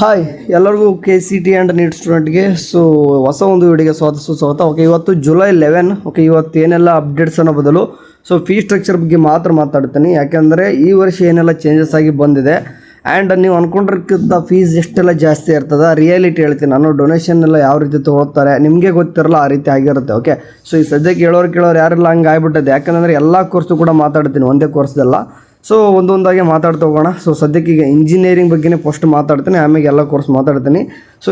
Hi ಎಲ್ಲರಿಗೂ KCT and neat ಸ್ಟೂಡೆಂಟ್ಗೆ ಹೊಸ ಒಂದು ವಿಡಿಯೋಗೆ ಸ್ವಾಗತ. ಓಕೆ, ಇವತ್ತು ಜುಲೈ 11. ಓಕೆ, ಇವತ್ತು ಏನೆಲ್ಲ ಅಪ್ಡೇಟ್ಸ್ ಅನ್ನೋ ಬದಲು ಫೀ ಸ್ಟ್ರಕ್ಚರ್ ಬಗ್ಗೆ ಮಾತಾಡ್ತೀನಿ. ಯಾಕೆಂದರೆ ಈ ವರ್ಷ ಏನೆಲ್ಲ ಚೇಂಜಸ್ ಆಗಿ ಬಂದಿದೆ ಆ್ಯಂಡ್ ನೀವು ಅಂದ್ಕೊಂಡಿರ್ಕಿಂತ ಫೀಸ್ ಎಷ್ಟೆಲ್ಲ ಜಾಸ್ತಿ ಇರ್ತದೆ ರಿಯಾಲಿಟಿ ಹೇಳ್ತೀನಿ ನಾನು. ಡೊನೇಷನ್ ಎಲ್ಲ ಯಾವ ರೀತಿ ತೊಗೊಳ್ತಾರೆ ನಿಮಗೆ ಗೊತ್ತಿರಲ್ಲ, ಆ ರೀತಿ ಆಗಿರುತ್ತೆ. ಓಕೆ, ಈ ಸದ್ಯಕ್ಕೆ ಕೇಳೋರು ಯಾರೆಲ್ಲ ಹಂಗೆ ಆಗಿಬಿಟ್ಟದೆ. ಯಾಕಂದರೆ ಎಲ್ಲ ಕೋರ್ಸು ಕೂಡ ಮಾತಾಡ್ತೀನಿ, ಒಂದೇ ಕೋರ್ಸ್ದೆಲ್ಲ. ಒಂದೊಂದಾಗಿ ಮಾತಾಡ್ತಾ ಹೋಗೋಣ. ಸದ್ಯಕ್ಕೆ ಈಗ ಇಂಜಿನಿಯರಿಂಗ್ ಬಗ್ಗೆನೇ ಫಸ್ಟ್ ಮಾತಾಡ್ತೀನಿ, ಆಮೇಲೆ ಎಲ್ಲ ಕೋರ್ಸ್ ಮಾತಾಡ್ತೀನಿ.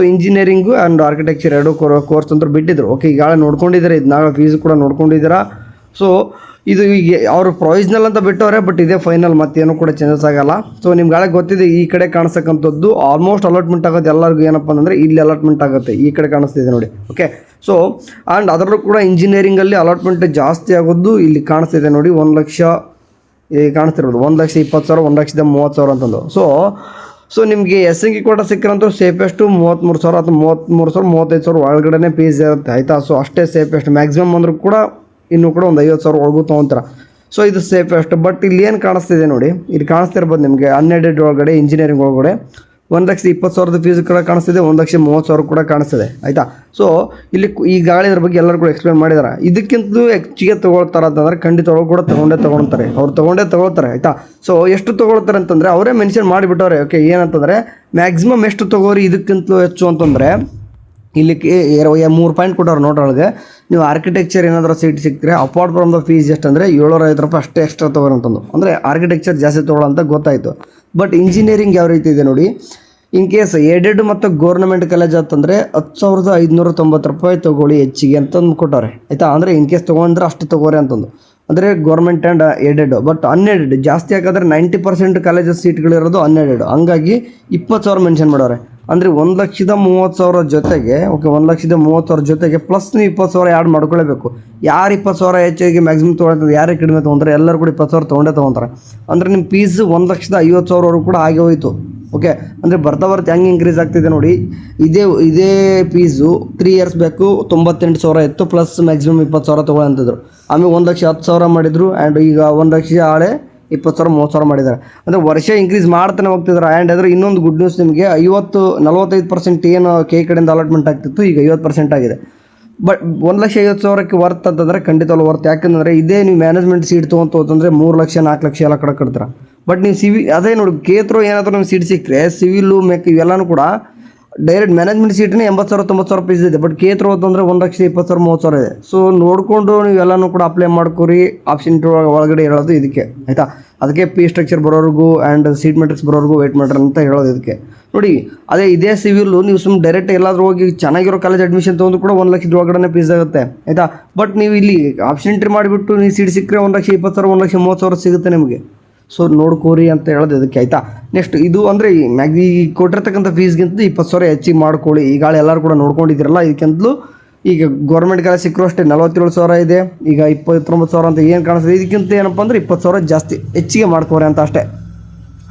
ಇಂಜಿನಿಯರಿಂಗು ಆ್ಯಂಡ್ ಆರ್ಕಿಟೆಕ್ಚರ್ ಎರಡು ಕೋರ್ಸ್ ಅಂತ ಬಿಟ್ಟಿದ್ರು. ಓಕೆ, ಈಗ ನೋಡ್ಕೊಂಡಿದ್ದಾರೆ, ಇದು ನಾಳೆ ಫೀಸ್ ಕೂಡ ನೋಡ್ಕೊಂಡಿದ್ದೀರಾ. ಇದು ಈಗ ಅವರು ಪ್ರೊವಿಷನಲ್ ಅಂತ ಬಿಟ್ಟವ್ರೆ, ಬಟ್ ಇದೇ ಫೈನಲ್, ಮತ್ತೇನು ಕೂಡ ಚೇಂಜಸ್ ಆಗಲ್ಲ. ನಿಮ್ಗೆ ಗೊತ್ತಿದೆ, ಈ ಕಡೆ ಕಾಣಿಸ್ತಕ್ಕಂಥದ್ದು ಆಲ್ಮೋಸ್ಟ್ ಅಲಾಟ್ಮೆಂಟ್ ಆಗೋದು ಎಲ್ಲರಿಗೂ. ಏನಪ್ಪ ಅಂದರೆ ಇಲ್ಲಿ ಅಲಾಟ್ಮೆಂಟ್ ಆಗುತ್ತೆ, ಈ ಕಡೆ ಕಾಣಿಸ್ತಿದೆ ನೋಡಿ. ಓಕೆ, ಆ್ಯಂಡ್ ಅದರಲ್ಲೂ ಕೂಡ ಇಂಜಿನಿಯರಿಂಗಲ್ಲಿ ಅಲಾಟ್ಮೆಂಟ್ ಜಾಸ್ತಿ ಆಗೋದು ಇಲ್ಲಿ ಕಾಣಿಸ್ತಿದೆ ನೋಡಿ. 1 ಲಕ್ಷ ಕಾಣಿಸ್ತಿರ್ಬೋದು, 1,20,000, 1,30,000 ಅಂತಂದು. ನಿಮಗೆ SNG ಕೋಟ ಸಿಕ್ಕಿರಂತೂ ಸೇಫೆಸ್ಟು 33,000 ಅಥವಾ 33,000, 35,000 ಒಳಗಡೆ ಫೀಸ್ ಇರುತ್ತೆ, ಆಯಿತಾ. ಅಷ್ಟೇ ಸೇಫೆಸ್ಟ್. ಮ್ಯಾಕ್ಸಿಮಮ್ ಅಂದ್ರೂ ಕೂಡ ಇನ್ನೂ ಕೂಡ ಒಂದು 50,000 ಒಳಗೂ ತೊಗೊತಾರೆ. ಇದು ಸೇಫೆಸ್ಟ್. ಬಟ್ ಇಲ್ಲಿ ಏನು ಕಾಣಿಸ್ತಿದೆ ನೋಡಿ, ಇಲ್ಲಿ ಕಾಣಿಸ್ತಿರ್ಬೋದು ನಿಮಗೆ ಅನ್ಎಡೆಡ್ ಒಳಗಡೆ ಇಂಜಿನಿಯರಿಂಗ್ ಒಳಗಡೆ 1,20,000 ಫೀಸ್ ಕೂಡ ಕಾಣಿಸ್ತಿದೆ, 1,30,000 ಕೂಡ ಕಾಣಿಸ್ತಿದೆ, ಆಯಿತಾ. ಇಲ್ಲಿ ಈಗಾಗಲೇ ಇದ್ರ ಬಗ್ಗೆ ಎಲ್ಲರೂ ಕೂಡ ಎಕ್ಸ್ಪ್ಲೇನ್ ಮಾಡಿದ್ದಾರೆ. ಇದಕ್ಕಿಂತಲೂ ಹೆಚ್ಚಿಗೆ ತೊಗೊಳ್ತಾರೆ ಅಂತಂದರೆ ಖಂಡಿತ ಅವ್ರು ಕೂಡ ತೊಗೊಳ್ತಾರೆ, ಅವ್ರು ತೊಗೊಳ್ತಾರೆ, ಆಯಿತಾ. ಎಷ್ಟು ತೊಗೊಳ್ತಾರೆ ಅಂತಂದರೆ ಅವರೇ ಮೆನ್ಷನ್ ಮಾಡಿಬಿಟ್ಟವ್ರೆ. ಓಕೆ, ಏನಂತಂದರೆ ಮ್ಯಾಕ್ಸಿಮಮ್ ಎಷ್ಟು ತೊಗೋರಿ ಇದಕ್ಕಿಂತಲೂ ಹೆಚ್ಚು ಅಂತಂದರೆ ಇಲ್ಲಿ 3 ಪಾಯಿಂಟ್ ಕೊಟ್ಟವ್ರು ನೋಡ್ರೊಳಗೆ. ನೀವು ಆರ್ಕಿಟೆಕ್ಚರ್ ಏನಾದರೂ ಸೀಟ್ ಸಿಕ್ಕಿದ್ರೆ ಅಪಾರ್ಟ್ ಫ್ರಮ್ ದ ಫೀಸ್ ಎಷ್ಟು ಅಂದರೆ 750 ರೂಪಾಯಿ ಅಷ್ಟೇ ಎಕ್ಸ್ಟ್ರಾ ತೊಗೊರಿ ಅಂತಂದು. ಅಂದರೆ ಆರ್ಕಿಟೆಕ್ಚರ್ ಜಾಸ್ತಿ ತೊಗೊಳ್ಳೋ ಅಂತ ಗೊತ್ತಾಯಿತು. ಬಟ್ ಇಂಜಿನಿಯರಿಂಗ್ ಯಾವ ರೀತಿ ಇದೆ ನೋಡಿ, ಇನ್ ಕೇಸ್ ಏಡೆಡ್ ಮತ್ತು ಗೌರ್ಮೆಂಟ್ ಕಾಲೇಜ್ ಅಂತಂದರೆ 10,590 ರೂಪಾಯಿ ತೊಗೊಳ್ಳಿ ಹೆಚ್ಚಿಗೆ ಅಂತಂದು ಕೊಟ್ಟವ್ರೆ, ಆಯಿತಾ. ಅಂದರೆ ಇನ್ ಕೇಸ್ ತೊಗೊಂಡ್ರೆ ಅಷ್ಟು ತೊಗೋರಿ ಅಂತಂದು. ಅಂದರೆ government and aided. But unaided ಜಾಸ್ತಿ ಹಾಕಿದ್ರೆ 90% ಕಾಲೇಜಸ್ ಸೀಟ್ಗಳಿರೋದು ಅನ್ಎಡೆಡ್, ಹಂಗಾಗಿ 20,000 ಮೆನ್ಷನ್ ಮಾಡೋರೆ. ಅಂದರೆ 1,30,000 ಜೊತೆಗೆ, ಓಕೆ, 1,30,000 ಜೊತೆಗೆ ಪ್ಲಸ್ ನೀವು 20,000 ಆ್ಯಡ್ ಮಾಡ್ಕೊಳ್ಳೇಬೇಕು. ಯಾರು 20,000 ಹೆಚ್ಚಿಗೆ ಮ್ಯಾಕ್ಸಿಮಮ್ ತೊಗೊಳ್ತಾರೆ, ಯಾರಿಗೆ ಕಡಿಮೆ ತೊಗೊಂತಾರೆ, ಎಲ್ಲರೂ ಕೂಡ 20,000 ತೊಗೊಂತಾರೆ. ಅಂದರೆ ನಿಮ್ಮ ಫೀಸ್ 1,50,000 ಕೂಡ ಆಗಿ ಹೋಯಿತು. ಓಕೆ, ಅಂದರೆ ಬರ್ತಾ ಹೆಂಗೆ ಇನ್ಕ್ರೀಸ್ ಆಗ್ತಿದೆ ನೋಡಿ. ಇದೇ ಫೀಸು 3 ಇಯರ್ಸ್ ಬೇಕು 98,000 ಇತ್ತು, ಪ್ಲಸ್ ಮ್ಯಾಕ್ಸಿಮಮ್ 20,000 ತೊಗೊಳಂತಿದ್ರು. ಆಮೇಲೆ 1,10,000 ಮಾಡಿದರು, ಆ್ಯಂಡ್ ಈಗ 1,00,000 ಆಳೆ 20,000, 30,000 ಮಾಡಿದ್ದಾರೆ. ಅಂದರೆ ವರ್ಷ ಇನ್ಕ್ರೀಸ್ ಮಾಡ್ತಾನೆ ಹೋಗ್ತಿದ್ದಾರೆ. ಆ್ಯಂಡ್ ಆದರೆ ಇನ್ನೊಂದು ಗುಡ್ ನ್ಯೂಸ್ ನಿಮಗೆ, 45% ಏನು ಕಡೆಯಿಂದ ಅಲಾಟ್ಮೆಂಟ್ ಆಗ್ತಿತ್ತು, ಈಗ 50% ಆಗಿದೆ. ಬಟ್ 1,50,000ಕ್ಕೆ ವರ್ತ್ ಅಂತಂದರೆ ಖಂಡಿತ ವರ್ತ್. ಯಾಕಂದರೆ ಇದೇ ನೀವು ಮ್ಯಾನೇಜ್ಮೆಂಟ್ ಸೀಟ್ ತೊಗೊಂತಂದರೆ 3 ಲಕ್ಷ 4 ಲಕ್ಷ ಎಲ್ಲ ಕಟ್ತೀರ. ಬಟ್ ನೀವು ಅದೇ ನೋಡಿ, ಕೇತ್ರೋ ಏನಾದರೂ ನೀವು ಸೀಟ್ ಸಿಕ್ಕರೆ ಸಿವಿಲು ಇವೆಲ್ಲನೂ ಕೂಡ ಡೈರೆಕ್ಟ್ ಮ್ಯಾನೇಜ್ಮೆಂಟ್ ಸೀಟ್ನೇ 80,000, 90,000 ಫೀಸ್ ಇದೆ. ಬಟ್ ಕೇತ್ರೋ ಅಂತಂದರೆ 1,20,000, 30,000 ಇದೆ. ನೋಡಿಕೊಂಡು ನೀವೆಲ್ಲನೂ ಕೂಡ ಅಪ್ಲೈ ಮಾಡ್ಕೊರಿ. ಆಪ್ಷನ್ ಒಳಗಡೆ ಹೇಳೋದು ಇದಕ್ಕೆ, ಆಯಿತಾ. ಅದಕ್ಕೆ ಫೀ ಸ್ಟ್ರಕ್ಚರ್ ಬರೋರ್ಗೂ ಆ್ಯಂಡ್ ಸೀಟ್ ಮೆಟ್ರಿಕ್ಸ್ ಬರೋರ್ಗೂ ವೆಯ್ಟ್ ಮಾಡ್ರಿ ಅಂತ ಹೇಳೋದು ಇದಕ್ಕೆ ನೋಡಿ. ಇದೇ ಸಿವಿಲು ನೀವು ಡೈರೆಕ್ಟ್ ಎಲ್ಲಾದರೂ ಹೋಗಿ ಚೆನ್ನಾಗಿರೋ ಕಾಲೇಜ್ ಅಡ್ಮಿಷನ್ ತೊಗೊಂಡು ಕೂಡ 1 ಲಕ್ಷದ ಒಳಗಡೆ ಫೀಸ್ ಆಗುತ್ತೆ, ಆಯಿತಾ. ಬಟ್ ನೀವು ಇಲ್ಲಿ ಆಪ್ಷನ್ ಎಂಟ್ರಿ ಮಾಡಿಬಿಟ್ಟು ನೀವು ಸೀಟ್ ಸಿಕ್ಕರೆ 1,20,000, 1,30,000 ಸಿಗುತ್ತೆ ನಿಮಗೆ. ನೋಡ್ಕೋರಿ ಅಂತ ಹೇಳೋದು ಇದಕ್ಕೆ, ಆಯಿತಾ. ನೆಕ್ಸ್ಟ್ ಇದು ಅಂದರೆ ಈ ಕೊಟ್ಟಿರ್ತಕ್ಕಂಥ ಫೀಸ್ಗಿಂತ 20,000 ಹೆಚ್ಚಿಗೆ ಮಾಡ್ಕೊಳ್ಳಿ. ಈಗ ಎಲ್ಲರೂ ಕೂಡ ನೋಡ್ಕೊಂಡಿದ್ದೀರಲ್ಲ, ಇದಕ್ಕಿಂತಲೂ ಈಗ ಗೌರ್ಮೆಂಟ್ ಕಾಲೇಜ್ ಸಿಕ್ಕರು ಅಷ್ಟೇ 47,000 ಇದೆ, ಈಗ 29,000 ಅಂತ ಏನು ಕಾಣಿಸ್ತದೆ. ಇದಕ್ಕಿಂತ ಏನಪ್ಪ ಅಂದರೆ 20,000 ಜಾಸ್ತಿ ಹೆಚ್ಚಿಗೆ ಮಾಡ್ಕೋರಿ ಅಂತ ಅಷ್ಟೇ,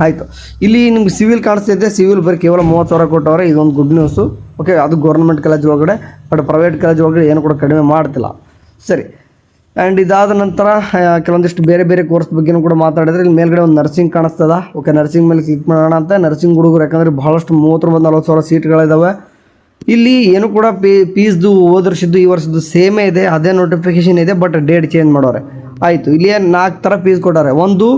ಆಯಿತು. ಇಲ್ಲಿ ನಿಮ್ಗೆ ಸಿವಿಲ್ ಕಾಣಿಸ್ತಿದೆ, ಸಿವಿಲ್ ಬರೀ ಕೇವಲ 30,000 ಕೊಟ್ಟವ್ರೆ. ಇದೊಂದು ಗುಡ್ ನ್ಯೂಸು. ಓಕೆ, ಅದು ಗೌರ್ಮೆಂಟ್ ಕಾಲೇಜ್ ಒಳಗಡೆ. ಬಟ್ ಪ್ರೈವೇಟ್ ಕಾಲೇಜ್ ಒಳಗಡೆ ಏನು ಕೂಡ ಕಡಿಮೆ ಮಾಡ್ತಿಲ್ಲ, ಸರಿ. ಆ್ಯಂಡ್ ಇದಾದ ನಂತರ ಕೆಲವೊಂದಿಷ್ಟು ಬೇರೆ ಕೋರ್ಸ್ ಬಗ್ಗೆನೂ ಕೂಡ ಮಾತಾಡಿದ್ರೆ, ಇಲ್ಲಿ ಮೇಲ್ಗಡೆ ಒಂದು ನರ್ಸಿಂಗ್ ಕಾಣಿಸ್ತದ. ಓಕೆ, ನರ್ಸಿಂಗ್ ಮೇಲೆ ಕ್ಲಿಕ್ ಮಾಡೋಣ ಅಂತ. ನರ್ಸಿಂಗ್ ಹುಡುಗರು ಯಾಕಂದರೆ ಬಹಳಷ್ಟು 39,000-40,000 ಸೀಟ್ಗಳಿದ್ದಾವೆ. ಇಲ್ಲಿ ಏನು ಕೂಡ ಫೀಸ್ದು ಹೋದ ವರ್ಷದ್ದು ಈ ವರ್ಷದ್ದು ಸೇಮೇ ಇದೆ, ಅದೇ ನೋಟಿಫಿಕೇಶನ್ ಇದೆ. ಬಟ್ ಡೇಟ್ ಚೇಂಜ್ ಮಾಡೋರೆ, ಆಯಿತು. ಇಲ್ಲಿ 4 ಥರ ಫೀಸ್ ಕೊಟ್ಟಾರೆ. ಒಂದು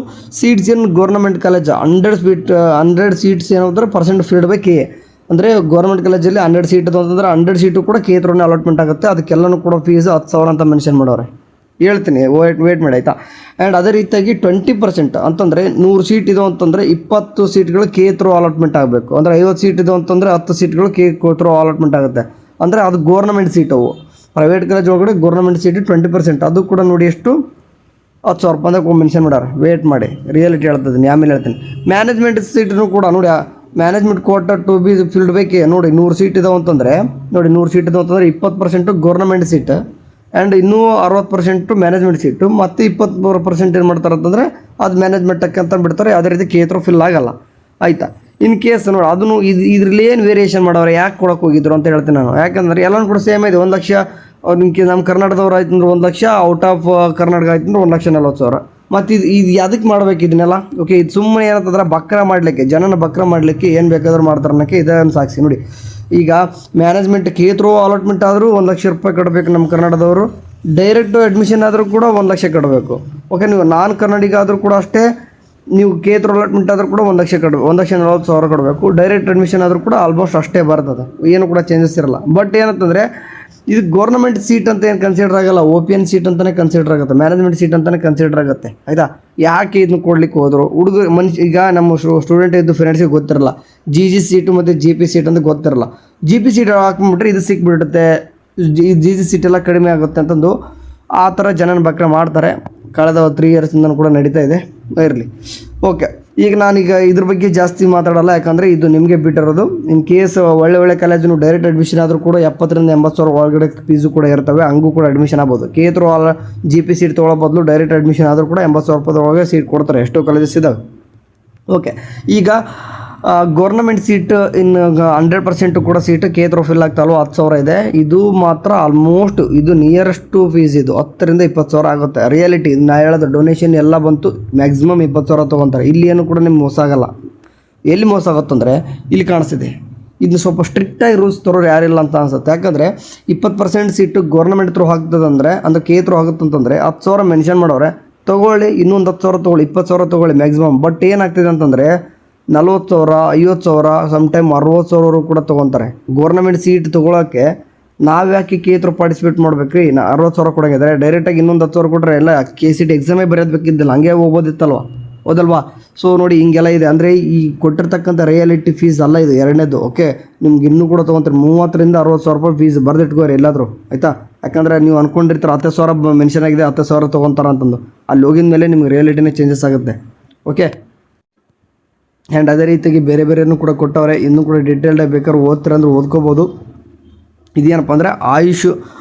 seats in government college 100 seats ಏನಾದ್ರೆ ಪರ್ಸೆಂಟ್ ಫೀಲ್ಡ್ ಬೈ ಕೆ. ಅಂದರೆ ಗೌರ್ಮೆಂಟ್ ಕಾಲೇಜಲ್ಲಿ 100 ಸೀಟ್ ಅಂತಂದರೆ 100 ಸೀಟು ಕೂಡ ಕೇತ್ರೋನೇ ಅಲಾಟ್ಮೆಂಟ್ ಆಗುತ್ತೆ. ಅದಕ್ಕೆಲ್ಲನೂ ಕೂಡ ಫೀಸ್ 10,000 ಅಂತ ಮೆನ್ಷನ್ ಮಾಡೋರೆ. ಹೇಳ್ತೀನಿ, ವೇಟ್ ಮಾಡಿ, ಆಯಿತಾ. ಆ್ಯಂಡ್ ಅದೇ ರೀತಿಯಾಗಿ 20% ಅಂತಂದರೆ 100 ಸೀಟ್ ಇದು ಅಂತಂದರೆ 20 ಸೀಟ್ಗಳು ಕೇತ್ರೋ ಅಲಾಟ್ಮೆಂಟ್ ಆಗಬೇಕು. ಅಂದರೆ 50 ಸೀಟ್ ಇದು ಅಂತಂದರೆ 10 ಸೀಟ್ಗಳು ಕೇತ್ರೋ ಅಲಾಟ್ಮೆಂಟ್ ಆಗುತ್ತೆ. ಅಂದರೆ ಅದು ಗೌರ್ಮೆಂಟ್ ಸೀಟ್. ಅವು ಪ್ರೈವೇಟ್ ಕಾಲೇಜ್ ಒಳಗಡೆ ಗೌರ್ಮೆಂಟ್ ಸೀಟ್ 20%. ಅದು ಕೂಡ ನೋಡಿ ಎಷ್ಟು 10,000 ರೂಪಾಯಿ ಅಂತ ಮೆನ್ಷನ್ ಮಾಡ್ಯಾರೆ. ವೇಟ್ ಮಾಡಿ, ರಿಯಾಲಿಟಿ ಹೇಳ್ತಿದ್ದೀನಿ, ಆಮೇಲೆ ಹೇಳ್ತೀನಿ. ಮ್ಯಾನೇಜ್ಮೆಂಟ್ ಸೀಟ್ನು ಕೂಡ ನೋಡಿ, management quota to be filled ಬೇಕೇ ನೋಡಿ. 100 ಸೀಟ್ ಇದಾವೆ ಅಂತಂದರೆ ನೋಡಿ, 100 ಸೀಟ್ ಇದಾವೆ ಅಂತಂದರೆ 20% ಗೌರ್ಮೆಂಟ್ ಸೀಟ್ ಆ್ಯಂಡ್ ಇನ್ನೂ 60% ಮ್ಯಾನೇಜ್ಮೆಂಟ್ ಸೀಟು, ಮತ್ತು 23% ಏನು ಮಾಡ್ತಾರೆ ಅಂತಂದರೆ ಅದು ಮ್ಯಾನೇಜ್ಮೆಂಟಕ್ಕೆ ಅಂತ ಬಿಡ್ತಾರೆ. ಯಾವುದೇ ರೀತಿ ಕೇತ್ರೋ ಫಿಲ್ ಆಗಲ್ಲ, ಆಯಿತಾ. ಇನ್ ಕೇಸ್ ನೋಡಿ, ಅದನ್ನು ಇದ್ರಲ್ಲಿ ಏನು ವೇರಿಯೇಷನ್ ಮಾಡೋರು, ಯಾಕೆ ಕೊಡೋಕೆ ಹೋಗಿದ್ರು ಅಂತ ಹೇಳ್ತೀನಿ ನಾನು. ಯಾಕಂದರೆ ಎಲ್ಲನೂ ಕೂಡ ಸೇಮ್ ಇದೆ. 1 ಲಕ್ಷ ನಮ್ಮ ಕರ್ನಾಟಕದವ್ರು ಆಯ್ತು ಅಂದ್ರೆ 1 ಲಕ್ಷ, ಔಟ್ ಆಫ್ ಕರ್ನಾಟಕ ಆಯ್ತು ಅಂದ್ರೆ 1,40,000. ಮತ್ತು ಇದು ಅದಕ್ಕೆ ಮಾಡ್ಬೇಕು ಇದನ್ನೆಲ್ಲ. ಓಕೆ, ಇದು ಸುಮ್ಮನೆ ಏನಂತಂದ್ರೆ ಬಕ್ರ ಮಾಡಲಿಕ್ಕೆ, ಜನನ ಬಕ್ರ ಮಾಡಲಿಕ್ಕೆ ಏನು ಬೇಕಾದ್ರೂ ಮಾಡ್ತಾರೆ ಅನ್ನೋಕ್ಕೆ ಇದನ್ನು ಸಾಕ್ಷಿ ನೋಡಿ. ಈಗ ಮ್ಯಾನೇಜ್ಮೆಂಟ್ ಕೆ ಥ್ರೂ ಅಲಾಟ್ಮೆಂಟ್ ಆದರೂ 1 ಲಕ್ಷ ರೂಪಾಯಿ ಕಟ್ಟಬೇಕು ನಮ್ಮ ಕನ್ನಡದವರು. ಡೈರೆಕ್ಟು ಅಡ್ಮಿಷನ್ ಆದರೂ ಕೂಡ 1 ಲಕ್ಷ ಕಟ್ಟಬೇಕು. ಓಕೆ, ನೀವು ನಾನ್ ಕನ್ನಡಿಗ ಆದರೂ ಕೂಡ ಅಷ್ಟೇ, ನೀವು ಕೆ ಥ್ರೂ ಅಲಾಟ್ಮೆಂಟ್ ಆದರೂ ಕೂಡ 1 ಲಕ್ಷ 1,40,000 ಕೊಡಬೇಕು. ಡೈರೆಕ್ಟ್ ಅಡ್ಮಿಷನ್ ಆದರೂ ಕೂಡ ಆಲ್ಮೋಸ್ಟ್ ಅಷ್ಟೇ ಬರ್ತದೆ, ಏನು ಕೂಡ ಚೇಂಜಸ್ ಇರಲ್ಲ. ಬಟ್ ಏನಂತಂದರೆ ಇದು ಗೌರ್ಮೆಂಟ್ ಸೀಟ್ ಅಂತ ಏನು ಕನ್ಸಿಡರ್ ಆಗಲ್ಲ, OPN ಸೀಟ್ ಅಂತಲೇ ಕನ್ಸಿಡರ್ ಆಗುತ್ತೆ, ಮ್ಯಾನೇಜ್ಮೆಂಟ್ ಸೀಟ್ ಅಂತಲೇ ಕನ್ಸಿಡರ್ ಆಗುತ್ತೆ. ಆಯಿತಾ, ಯಾಕೆ ಇದನ್ನು ಕೊಡ್ಲಿಕ್ಕೆ ಹೋದರು ಈಗ ನಮ್ಮ ಸ್ಟೂಡೆಂಟ್ ಇದ್ದು ಫ್ರೆಂಡ್ಸಿಗೆ ಗೊತ್ತಿರಲ್ಲ, GG ಸೀಟು ಮತ್ತು GP ಸೀಟ್ ಅಂತ ಗೊತ್ತಿರಲ್ಲ. GP ಸೀಟ್ ಹಾಕ್ಬಿಟ್ರೆ ಇದು ಸಿಕ್ಬಿಡುತ್ತೆ, GG ಸೀಟ್ ಎಲ್ಲ ಕಡಿಮೆ ಆಗುತ್ತೆ ಅಂತಂದು ಆ ಥರ ಜನನ ಬಕ್ರ ಮಾಡ್ತಾರೆ. ಕಳೆದ 3 ಇಯರ್ಸಿಂದ ಕೂಡ ನಡೀತಾ ಇದೆ, ಇರಲಿ. ಓಕೆ, ಈಗ ನಾನೀಗ ಇದ್ರ ಬಗ್ಗೆ ಜಾಸ್ತಿ ಮಾತಾಡಲ್ಲ, ಯಾಕಂದರೆ ಇದು ನಿಮಗೆ ಬಿಟ್ಟಿರೋದು. ಇನ್ ಕೇಸ್ ಒಳ್ಳೆ ಕಾಲೇಜು ಡೈರೆಕ್ಟ್ ಅಡ್ಮಿಷನ್ ಆದರೂ ಕೂಡ 70,000 80,000 ಒಳಗಡೆ ಫೀಸು ಕೂಡ ಇರ್ತವೆ, ಹಂಗೂ ಕೂಡ ಅಡ್ಮಿಷನ್ ಆಗ್ಬೋದು. ಕೆ ಥ್ರೂ GP ಸೀಟ್ ತೊಗೊಳ್ಳೋ ಬದಲು ಡೈರೆಕ್ಟ್ ಅಡ್ಮಿಷನ್ ಆದರೂ ಕೂಡ 80,000 ರೂಪಾಯಿ ಒಳಗೆ ಸೀಟ್ ಕೊಡ್ತಾರೆ, ಎಷ್ಟೋ ಕಾಲೇಜಸ್ ಇದ್ದಾವೆ. ಓಕೆ, ಈಗ ಗೌರ್ನಮೆಂಟ್ ಸೀಟ್ 100% ಕೂಡ ಸೀಟು ಕೆ ಥ್ರೂ ಫಿಲ್ ಆಗ್ತಾವಲ್ಲ 10,000 ಇದೆ. ಇದು ಮಾತ್ರ ಆಲ್ಮೋಸ್ಟ್ ಇದು ನಿಯರೆಸ್ಟ್ ಫೀಸ್, ಇದು 10,000 ರಿಂದ 20,000 ಆಗುತ್ತೆ. ರಿಯಾಲಿಟಿ ನಾ ಹೇಳೋದು, ಡೊನೇಷನ್ ಎಲ್ಲ ಬಂತು ಮ್ಯಾಕ್ಸಿಮಮ್ 20,000 ತೊಗೊತಾರೆ. ಇಲ್ಲಿ ಏನು ಕೂಡ ನಿಮ್ಗೆ ಮೋಸ ಆಗಲ್ಲ. ಎಲ್ಲಿ ಮೋಸ ಆಗುತ್ತಂದರೆ ಇಲ್ಲಿ ಕಾಣಿಸ್ತಿದೆ, ಇದು ಸ್ವಲ್ಪ ಸ್ಟ್ರಿಕ್ಟಾಗಿ ರೂಲ್ಸ್ ತರೋರು ಯಾರಿಲ್ಲ ಅಂತ ಅನ್ಸುತ್ತೆ. ಯಾಕಂದರೆ 20% ಸೀಟು ಗೌರ್ನಮೆಂಟ್ ಥ್ರೂ ಆಗ್ತದಂದರೆ, ಅಂದರೆ ಕೆ ಥ್ರೂ ಆಗುತ್ತಂತಂದರೆ 10,000 ಮೆನ್ಷನ್ ಮಾಡೋರೆ, ತೊಗೊಳ್ಳಿ ಇನ್ನೊಂದು 10,000 ತೊಗೊಳ್ಳಿ, 20,000 ತೊಗೊಳ್ಳಿ ಮ್ಯಾಕ್ಸಿಮಮ್. ಬಟ್ ಏನಾಗ್ತಿದೆ ಅಂತಂದರೆ 40,000 50,000 ಸಮ್ಟೈಮ್ 60,000 ಕೂಡ ತೊಗೊತಾರೆ. ಗೌರ್ನಮೆಂಟ್ ಸೀಟ್ ತೊಗೊಳಕ್ಕೆ ನಾವು ಯಾಕೆ ಕೆ ಥ್ರೂ ಪಾರ್ಟಿಸಿಪೇಟ್ ಮಾಡ್ಬೇಕು ರೀ? 60,000 ಕೊಡೋಂಗಿದ್ರೆ ಡೈರೆಕ್ಟಾಗಿ ಇನ್ನೊಂದು 10,000 ಕೊಟ್ಟರೆ ಎಲ್ಲ KCET ಎಕ್ಸಾಮೇ ಬರೆಯೋದಕ್ಕಿದ್ದಿಲ್ಲ, ಹಂಗೆ ಹೋಗೋದಿತ್ತಲ್ವ, ಹೌದಲ್ವಾ? ಸೊ ನೋಡಿ, ಹಿಂಗೆಲ್ಲ ಇದೆ. ಅಂದರೆ ಈ ಕೊಟ್ಟಿರ್ತಕ್ಕಂಥ ರಿಯಾಲಿಟಿ ಫೀಸ್ ಅಲ್ಲ ಇದು, ಎರಡನೇದು. ಓಕೆ, ನಿಮ್ಗೆ ಇನ್ನೂ ಕೂಡ ತೊಗೊತಾರೆ 30,000 ರಿಂದ 60,000 ರೂಪಾಯಿ ಫೀಸ್ ಬರೆದಿಟ್ಕೋರಿ ಎಲ್ಲಾದರೂ, ಆಯಿತಾ? ಯಾಕಂದರೆ ನೀವು ಅಂದ್ಕೊಂಡಿರ್ತಾರೆ 10,000 ಮೆನ್ಷನ್ ಆಗಿದೆ 10,000 ತೊಗೊತಾರೆ ಅಂತಂದು, ಅಲ್ಲಿ ಹೋಗಿದ ಮೇಲೆ ನಿಮ್ಗೆ ರಿಯಾಲಿಟಿನೇ ಚೇಂಜಸ್ ಆಗುತ್ತೆ. ಓಕೆ, ಆ್ಯಂಡ್ ಅದೇ ರೀತಿಯಾಗಿ ಬೇರೆನೂ ಕೂಡ ಕೊಟ್ಟವ್ರೆ. ಇನ್ನೂ ಕೂಡ ಡೀಟೇಲ್ಡಾಗಿ ಬೇಕಾದ್ರೆ ಓದ್ತೀರಂದ್ರೆ ಓದ್ಕೋಬೋದು. ಇದೇನಪ್ಪ ಅಂದರೆ ಆಯುಷ್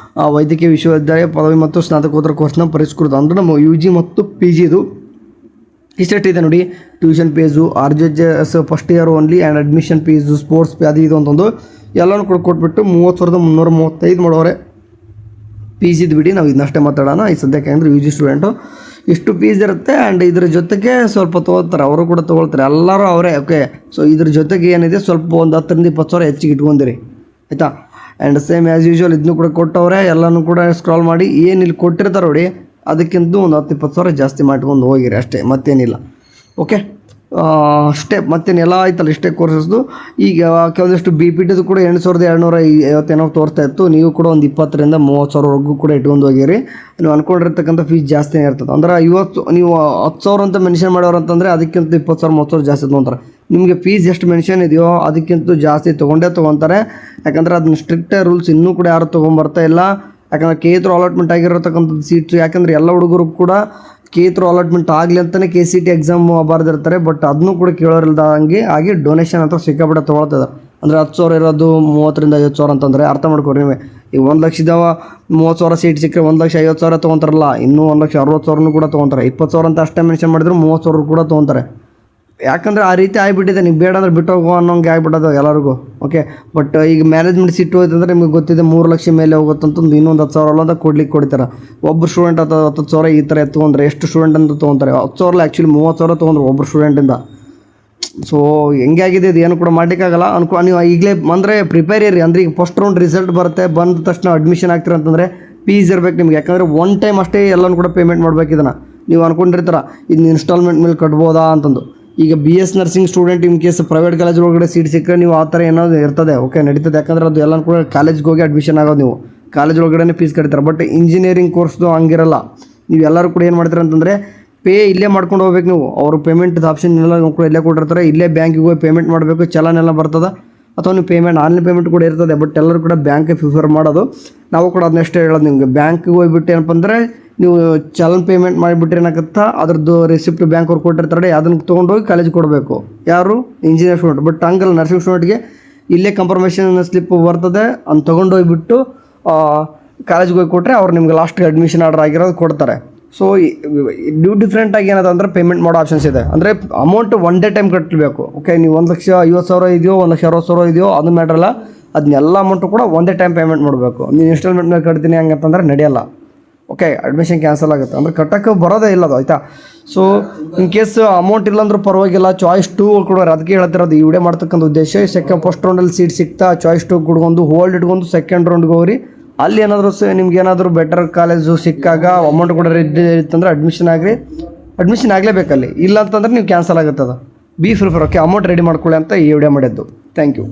ವೈದ್ಯಕೀಯ ವಿಶ್ವವಿದ್ಯಾಲಯ ಪದವಿ ಮತ್ತು ಸ್ನಾತಕೋತ್ತರ ಕೋರ್ಸ್ನ ಪರಿಷ್ಕೃತ, ಅಂದರೆ ನಮ್ಮ UG ಮತ್ತು PG ಇದು ಇಷ್ಟೆಷ್ಟಿದೆ ನೋಡಿ. Tuition fees, RJS first year only and admission fees, sports fee, ಅದು ಇದು ಅಂತಂದು ಎಲ್ಲನೂ ಕೂಡ ಕೊಟ್ಬಿಟ್ಟು 30,335 ಮಾಡೋರೆ. PGದು ಬಿಡಿ, ನಾವು ಇದನ್ನಷ್ಟೇ ಮಾತಾಡೋಣ ಈ ಸದ್ಯಕ್ಕೆ. ಅಂದರೆ UG ಸ್ಟೂಡೆಂಟು ಇಷ್ಟು ಫೀಸ್ ಇರುತ್ತೆ. ಆ್ಯಂಡ್ ಇದ್ರ ಜೊತೆಗೆ ಸ್ವಲ್ಪ ತೊಗೊಳ್ತಾರೆ, ಅವರು ಕೂಡ ತೊಗೊಳ್ತಾರೆ, ಎಲ್ಲರೂ ಅವರೇ. ಓಕೆ, ಸೊ ಇದ್ರ ಜೊತೆಗೆ ಏನಿದೆ ಸ್ವಲ್ಪ ಒಂದು 10,000 ರಿಂದ 20,000 ಹೆಚ್ಚಿಗೆ ಇಟ್ಕೊಂಡಿರಿ, ಆಯಿತಾ? ಆ್ಯಂಡ್ ಸೇಮ್ ಆ್ಯಸ್ ಯೂಶ್ವಲ್ ಇದನ್ನು ಕೂಡ ಕೊಟ್ಟವ್ರೆ. ಎಲ್ಲನೂ ಕೂಡ ಸ್ಕ್ರಾಲ್ ಮಾಡಿ ಏನು ಇಲ್ಲಿ ಕೊಟ್ಟಿರ್ತಾರೆ ನೋಡಿ, ಅದಕ್ಕಿಂತ ಒಂದು 10,000-20,000 ಜಾಸ್ತಿ ಮಾಡ್ಕೊಂಡು ಹೋಗಿರಿ ಅಷ್ಟೇ, ಮತ್ತೇನಿಲ್ಲ. ಓಕೆ, ಅಷ್ಟೇ, ಮತ್ತೇನೆಲ್ಲ ಆಯ್ತಲ್ಲ ಇಷ್ಟೇ ಕೋರ್ಸಸ್ದು. ಈಗ ಕೆಲವೊಂದಿಷ್ಟು BPTದು ಕೂಡ 8,250 ತೋರ್ತಾ ಇತ್ತು. ನೀವು ಕೂಡ ಒಂದು 20,000 ರಿಂದ 30,000 ಕೂಡ ಇಟ್ಕೊಂಡು ಹೋಗಿರಿ. ನೀವು ಅಂದ್ಕೊಂಡಿರ್ತಕ್ಕಂಥ ಫೀಸ್ ಜಾಸ್ತಿನೇ ಇರ್ತದೆ. ಅಂದ್ರೆ ನೀವು 10,000 ಅಂತ ಮೆನ್ಷನ್ ಮಾಡೋರು ಅಂತಂದರೆ ಅದಕ್ಕಿಂತ 20,000 30,000 ಜಾಸ್ತಿ ತೊಗೊತಾರೆ. ನಿಮಗೆ ಫೀಸ್ ಎಷ್ಟು ಮೆನ್ಷನ್ ಇದೆಯೋ ಅದಕ್ಕಿಂತ ಜಾಸ್ತಿ ತೊಗೊತಾರೆ. ಯಾಕಂದರೆ ಅದನ್ನ ಸ್ಟ್ರಿಕ್ಟ್ ರೂಲ್ಸ್ ಇನ್ನೂ ಕೂಡ ಯಾರು ತೊಗೊಂಬರ್ತಾ ಇಲ್ಲ. ಯಾಕಂದರೆ ಕೆ ಥ್ರೂ ಅಲಾಟ್ಮೆಂಟ್ ಆಗಿರತಕ್ಕಂಥದ್ದು ಸೀಟ್ಸು, ಯಾಕಂದರೆ ಎಲ್ಲ ಹುಡುಗರು ಕೂಡ ಕೆ ಥ್ರೂ ಅಲಾಟ್ಮೆಂಟ್ ಆಗಲಿ ಅಂತಲೇ KCET ಎಕ್ಸಾಮ್ ಬರೆದಿರ್ತಾರೆ. ಬಟ್ ಅದನ್ನೂ ಕೂಡ ಕೇಳೋರಿಲ್ದಂಗೆ ಆಗಿ ಡೊನೇಷನ್ ಅಂತ ಸಿಕ್ಕಾಪಟ್ಟೆ ತೊಗೊಳ್ತಿದ್ದಾರೆ. ಅಂದರೆ 10,000 ಇರೋದು 30,000 ರಿಂದ 50,000 ಅಂತಂದರೆ ಅರ್ಥ ಮಾಡ್ಕೊರಿ ನೀವೇ. ಈಗ 1 ಲಕ್ಷ ಇದ್ದಾವ 30,000 ಸೀಟ್ ಸಿಕ್ಕರೆ 1,50,000 ತೊಗೊತಾರಲ್ಲ, ಇನ್ನೂ 1,60,000 ಕೂಡ ತೊಗೊತಾರೆ. 20,000 ಅಂತ ಅಷ್ಟೇ ಮೆನ್ಷನ್ ಮಾಡಿದ್ರು 30,000 ಕೂಡ ತೊಗೊತಾರೆ. ಯಾಕಂದರೆ ಆ ರೀತಿ ಆಗಿಬಿಟ್ಟಿದೆ, ನೀವು ಬೇಡ ಅಂದ್ರೆ ಬಿಟ್ಟು ಹೋಗೋ ಅನ್ನೋಂಗೆ ಆಗಿಬಿಟ್ಟದು ಎಲ್ಲರಿಗೂ. ಓಕೆ, ಬಟ್ ಈಗ ಮ್ಯಾನೇಜ್ಮೆಂಟ್ ಸೀಟ್ ಹೋಯ್ತಂದ್ರೆ ನಿಮಗೆ ಗೊತ್ತಿದೆ 3 ಲಕ್ಷ ಮೇಲೆ ಹೋಗುತ್ತಂತಂದು ಇನ್ನೊಂದು 10,000 ಅಂತ ಕೊಡ್ತಾರೆ. ಒಬ್ಬರು ಸ್ಟೂಡೆಂಟ್ 10,000 ಈ ಥರ ತೊಗೊಂಡ್ರೆ ಎಷ್ಟು ಸ್ಟೂಡೆಂಟ್ ಅಂತ ತೊಗೊತಾರೆ? 10,000 ಆ್ಯಕ್ಚುಲಿ 30,000 ತೊಗೊಂಡ್ರು ಒಬ್ಬರು ಸ್ಟೂಡೆಂಟಿಂದ. ಸೊ ಹೆಂಗೆ ಆಗಿದೆ ಇದು, ಏನು ಕೂಡ ಮಾಡಲಿಕ್ಕಾಗಲ್ಲ. ನೀವು ಈಗಲೇ ಅಂದರೆ ಪ್ರಿಪೇರ್ ಇರಿ. ಅಂದರೆ ಈಗ ಫಸ್ಟ್ ರೌಂಡ್ ರಿಸಲ್ಟ್ ಬರುತ್ತೆ, ಬಂದ ತಕ್ಷಣ ಅಡ್ಮಿಷನ್ ಆಗ್ತೀರ ಅಂತಂದರೆ ಫೀಸ್ ಇರಬೇಕು ನಿಮ್ಗೆ. ಯಾಕಂದರೆ ಒನ್ ಟೈಮ್ ಅಷ್ಟೇ ಎಲ್ಲನೂ ಕೂಡ ಪೇಮೆಂಟ್ ಮಾಡಬೇಕು. ಇದನ್ನು ನೀವು ಅಂದ್ಕೊಂಡಿರ್ತೀರ ಇದನ್ನ ಇನ್ಸ್ಟಾಲ್ಮೆಂಟ್ ಮೇಲೆ ಕಟ್ಬೋದಾ ಅಂತಂದು. ಈಗ BS nursing student in case private college ಒಳಗಡೆ ಸೀಟ್ ಸಿಕ್ಕರೆ ನೀವು ಆ ಥರ ಏನಾದ್ರು ಇರ್ತದೆ, ಓಕೆ ನಡೀತದೆ. ಯಾಕಂದರೆ ಅದು ಎಲ್ಲ ಕೂಡ ಕಾಲೇಜ್ಗೆ ಹೋಗಿ ಅಡ್ಮಿಷನ್ ಆಗೋದು, ನೀವು ಕಾಲೇಜ್ ಒಳಗಡೆ ಫೀಸ್ ಕಟ್ತಾರೆ. ಬಟ್ ಇಂಜಿನಿಯರಿಂಗ್ ಕೋರ್ಸ್ದು ಹಂಗಿರಲ್ಲ. ನೀವು ಎಲ್ಲರೂ ಕೂಡ ಏನು ಮಾಡ್ತೀರ ಅಂತಂದರೆ ಪೇ ಇಲ್ಲೇ ಮಾಡ್ಕೊಂಡು ಹೋಗ್ಬೇಕು. ನೀವು ಅವರು ಪೇಮೆಂಟ್ ಆಪ್ಷನ್ ಎಲ್ಲ ಕೂಡ ಇಲ್ಲೇ ಕೊಟ್ಟಿರ್ತಾರೆ. ಇಲ್ಲೇ ಬ್ಯಾಂಕಿಗೆ ಹೋಗಿ ಪೇಮೆಂಟ್ ಮಾಡಬೇಕು, ಚಲನೆಲ್ಲ ಬರ್ತದೆ. ಅಥವಾ ನೀವು ಪೇಮೆಂಟ್ ಆನ್ಲೈನ್ ಪೇಮೆಂಟ್ ಕೂಡ ಇರ್ತದೆ. ಬಟ್ ಎಲ್ಲರೂ ಕೂಡ ಬ್ಯಾಂಕ್ಗೆ ಪ್ರಿಫರ್ ಮಾಡೋದು. ನಾವು ಕೂಡ ಅದನ್ನಷ್ಟೇ ಹೇಳೋದು ನಿಮಗೆ. ಬ್ಯಾಂಕಿಗೆ ಹೋಗ್ಬಿಟ್ಟು ಏನಪ್ಪ ಅಂದರೆ ನೀವು ಚಲನ್ ಪೇಮೆಂಟ್ ಮಾಡಿಬಿಟ್ರೆ ಏನಾಗುತ್ತಾ, ಅದ್ರದ್ದು ರಿಸಿಪ್ಟ್ ಬ್ಯಾಂಕ್ ಅವ್ರು ಕೊಟ್ಟಿರ್ತಾರೆ, ಅದನ್ನು ತೊಗೊಂಡೋಗಿ ಕಾಲೇಜ್ ಕೊಡಬೇಕು. ಯಾರು? Engineer student. ಬಟ್ ಹಂಗಲ್ಲ, ನರ್ಸಿಂಗ್ ಸ್ಟೂಡೆಂಟ್ಗೆ ಇಲ್ಲೇ ಕಂಫರ್ಮೇಷನ್ ಸ್ಲಿಪ್ ಬರ್ತದೆ, ಅದನ್ನು ತೊಗೊಂಡೋಗ್ಬಿಟ್ಟು ಕಾಲೇಜ್ಗೆ ಹೋಗಿ ಕೊಟ್ಟರೆ ಅವ್ರು ನಿಮ್ಗೆ ಲಾಸ್ಟ್ಗೆ ಅಡ್ಮಿಷನ್ ಆರ್ಡರ್ ಆಗಿರೋದು ಕೊಡ್ತಾರೆ. ಸೊ ಡಿಫ್ರೆಂಟಾಗಿ ಏನದ ಅಂದರೆ ಪೇಮೆಂಟ್ ಮಾಡೋ ಆಪ್ಷನ್ಸ್ ಇದೆ. ಅಂದರೆ ಅಮೌಂಟ್ ಒನ್ ಡೇ ಟೈಮ್ ಕಟ್ಟಬೇಕು. ಓಕೆ, ನೀವು 1,50,000 ಇದೆಯೋ 1,60,000 ಇದೆಯೋ ಅದು ಮ್ಯಾಟ್ರಲ್ಲ, ಅದನ್ನೆಲ್ಲ ಅಮೌಂಟು ಕೂಡ ಒಂದೇ ಟೈಮ್ ಪೇಮೆಂಟ್ ಮಾಡಬೇಕು. ನೀವು ಇನ್ಸ್ಟಾಲ್ಮೆಂಟ್ ಮೇಲೆ ಕಟ್ತೀನಿ ಹಂಗಂತಂದ್ರೆ ನಡೆಯಲ್ಲ. ಓಕೆ ಅಡ್ಮಿಷನ್ ಕ್ಯಾನ್ಸಲ್ ಆಗುತ್ತೆ ಅಂದರೆ ಕಟ್ಟೋಕ್ಕೆ ಬರೋದೇ ಇಲ್ಲ ಅದು ಆಯಿತಾ. ಸೊ ಇನ್ ಕೇಸ್ ಅಮೌಂಟ್ ಇಲ್ಲಾಂದ್ರೂ ಪರವಾಗಿಲ್ಲ, ಚಾಯ್ಸ್ 2 ಕೊಡೋರು. ಅದಕ್ಕೆ ಹೇಳ್ತಿರೋದು ಈ ವಿಡಿಯೋ ಮಾಡ್ತಕ್ಕಂಥ ಉದ್ದೇಶ. ಫಸ್ಟ್ ರೌಂಡಲ್ಲಿ ಸೀಟ್ ಸಿಗ್ತಾ ಚಾಯ್ಸ್ 2 ಕುಡ್ಕೊಂಡು ಹೋಲ್ಡ್ ಇಟ್ಕೊಂಡು ಸೆಕೆಂಡ್ ರೌಂಡ್ಗೆ ಹೋಗ್ರಿ. ಅಲ್ಲಿ ಏನಾದರೂ ನಿಮ್ಗೆ ಏನಾದರೂ ಬೆಟರ್ ಕಾಲೇಜು ಸಿಕ್ಕಾಗ ಅಮೌಂಟ್ ಕೂಡ ರೆಡಿ ಇತ್ತಂದ್ರೆ ಅಡ್ಮಿಷನ್ ಆಗಲೇಬೇಕಲ್ಲಿ. ಇಲ್ಲ ಅಂತಂದ್ರೆ ನೀವು ಕ್ಯಾನ್ಸಲ್ ಆಗುತ್ತೆ ಅದು. Be prefer. Okay, amount ready ಮಾಡ್ಕೊಳ್ಳಿ ಅಂತ ಈ ವಿಡಿಯೋ ಮಾಡಿದ್ದು. Thank you.